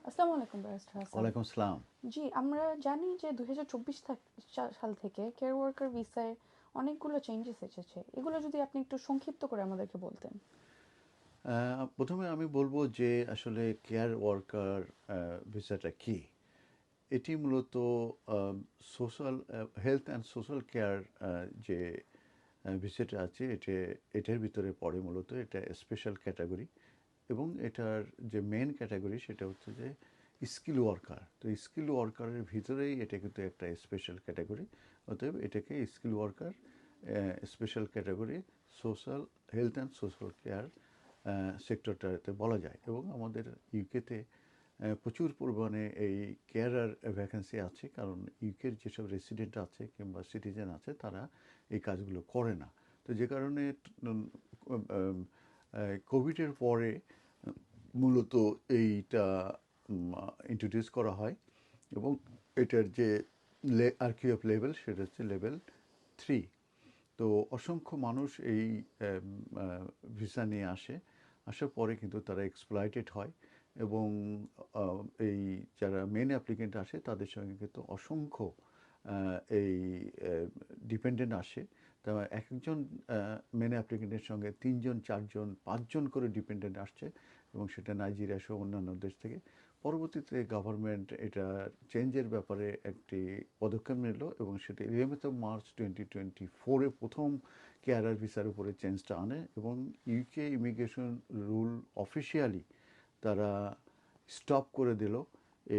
আসসালামু আলাইকুম ব্যারিস্টার হাসান। ওয়ালাইকুম আসসালাম। জি, আমরা জানি যে ২০২৪ সাল থেকে কেয়ার ওয়ার্কার ভিসায় অনেকগুলো চেঞ্জেস এসেছে। এগুলো যদি আপনি একটু সংক্ষিপ্ত করে আমাদেরকে বলতেন। প্রথমে আমি বলবো যে আসলে কেয়ার ওয়ার্কার ভিসাটা কি। এটি মূলত social health and social care যে ভিসাটা আছে এটার ভিতরে পড়ে। মূলত এটা স্পেশাল ক্যাটাগরি এবং এটার যে মেন ক্যাটাগরি সেটা হচ্ছে যে স্কিল ওয়ার্কার। তো স্কিল ওয়ার্কারের ভিতরেই এটা কিন্তু একটা স্পেশাল ক্যাটাগরি। অতএব এটাকে skill worker special category social health and social care সেক্টরটাতে বলা যায়। এবং আমাদের ইউকেতে প্রচুর পরিমাণে এই কেয়ারার ভ্যাকেন্সি আছে, কারণ ইউকের যেসব রেসিডেন্ট আছে কিংবা সিটিজেন আছে তারা এই কাজগুলো করে না। তো যে কারণে কোভিডের পরে মূলত এইটা ইন্ট্রোডিউস করা হয় এবং এটার যে আরকিউএফ লেভেল সেটা হচ্ছে লেভেল 3। তো অসংখ্য মানুষ এই ভিসা নিয়ে আসার পরে কিন্তু তারা এক্সপ্লয়েটেড হয় এবং এই যারা মেন অ্যাপ্লিকেন্ট আসে তাদের সঙ্গে কিন্তু অসংখ্য এই ডিপেন্ডেন্ট আসে। তা এক একজন মেন অ্যাপ্লিকেন্টের সঙ্গে 3জন 4জন 5জন করে ডিপেন্ডেন্ট আসছে এবং সেটা নাইজেরিয়া সহ অন্যান্য দেশ থেকে। পরবর্তীতে গভর্নমেন্ট এটা চেঞ্জের ব্যাপারে একটি পদক্ষেপ নিল এবং সেটা 11 মার্চ 2024-এ প্রথম কেয়ারার ভিসার উপরে চেঞ্জটা আনে এবং ইউকে ইমিগ্রেশন রুল অফিসিয়ালি তারা স্টপ করে দিল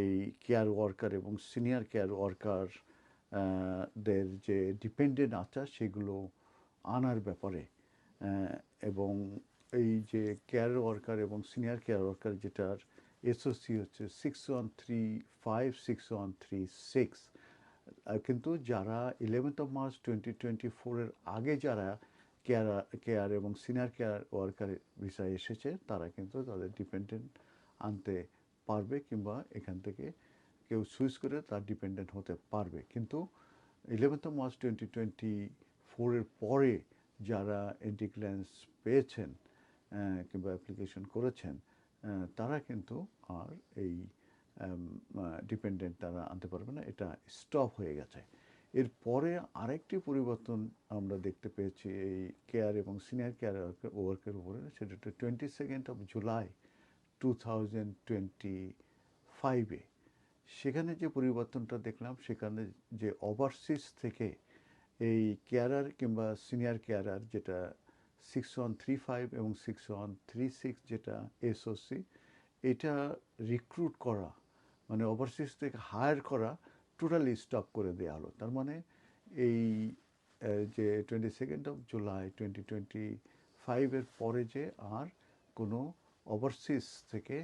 এই কেয়ার ওয়ার্কার এবং সিনিয়র কেয়ার ওয়ার্কার দের যে ডিপেন্ডেন্ট আচার সেগুলো আনার ব্যাপারে। এবং এই যে কেয়ার ওয়ার্কার এবং সিনিয়র কেয়ার ওয়ার্কার যেটার এসওসি হচ্ছে 6135 6136। কিন্তু যারা 11 মার্চ 2024-এর আগে যারা কেয়ার এবং সিনিয়র কেয়ার ওয়ার্কার ভিসায় এসেছে তারা কিন্তু তাদের ডিপেন্ডেন্ট আনতে পারবে কিংবা এখান থেকে কেউ সুইচ করে তার ডিপেন্ডেন্ট হতে পারবে। কিন্তু 11 মার্চ 2024-এর পরে যারা এন্ট্রি ক্লিয়ারেন্স পেয়েছেন কিংবা অ্যাপ্লিকেশন করেছেন তারা কিন্তু আর এই ডিপেন্ডেন্ট তারা আনতে পারবে না, এটা স্টপ হয়ে গেছে। এরপরে আরেকটি পরিবর্তন আমরা দেখতে পেয়েছি এই কেয়ার এবং সিনিয়র কেয়ার ওয়ার্কের উপরে, সেটা হচ্ছে 22 জুলাই 2025-এ। সেখানে যে পরিবর্তনটা দেখলাম সেখানে যে ওভারসিজ থেকে এই কেয়ারার কিংবা সিনিয়র কেয়ারার যেটা 6135 এবং 6136 যেটা এসওসি, এটা রিক্রুট করা মানে ওভারসিজ থেকে হায়ার করা টোটালি স্টপ করে দেওয়া হলো। তার মানে এই যে 22 জুলাই 2025-এর পরে যে আর কোনো ওভারসিজ থেকে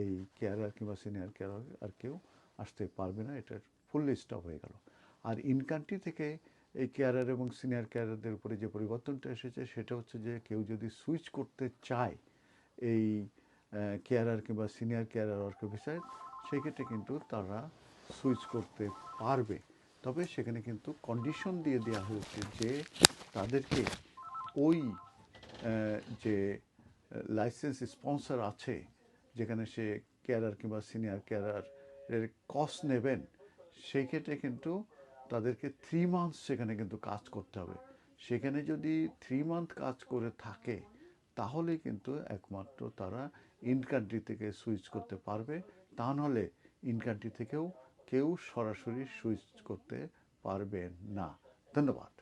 এই কেয়ারার কিংবা সিনিয়র কেয়ারার আর কেউ আসতে পারবে না, এটার ফুললি স্টপ হয়ে গেল। আর ইন কান্ট্রি থেকে এই কেয়ারার এবং সিনিয়র কেয়ারারদের উপরে যে পরিবর্তনটা এসেছে সেটা হচ্ছে যে কেউ যদি সুইচ করতে চায় এই কেয়ারার কিংবা সিনিয়র কেয়ারার ওয়ার্কার ভিসায়, সেক্ষেত্রে কিন্তু তারা সুইচ করতে পারবে। তবে সেখানে কিন্তু কন্ডিশন দিয়ে দেওয়া হয়েছে যে তাদেরকে ওই যে লাইসেন্স স্পন্সর আছে যেখানে সে কেয়ারার কিংবা সিনিয়র কেয়ারার এর কস্ট নেবেন, সেই ক্ষেত্রে কিন্তু তাদেরকে 3 মান্থস সেখানে কিন্তু কাজ করতে হবে। সেখানে যদি 3 মান্থ কাজ করে থাকে তাহলে কিন্তু একমাত্র তারা ইন কান্ট্রি থেকে সুইচ করতে পারবে, তা নাহলে ইন কান্ট্রি থেকেও কেউ সরাসরি সুইচ করতে পারবে না। ধন্যবাদ।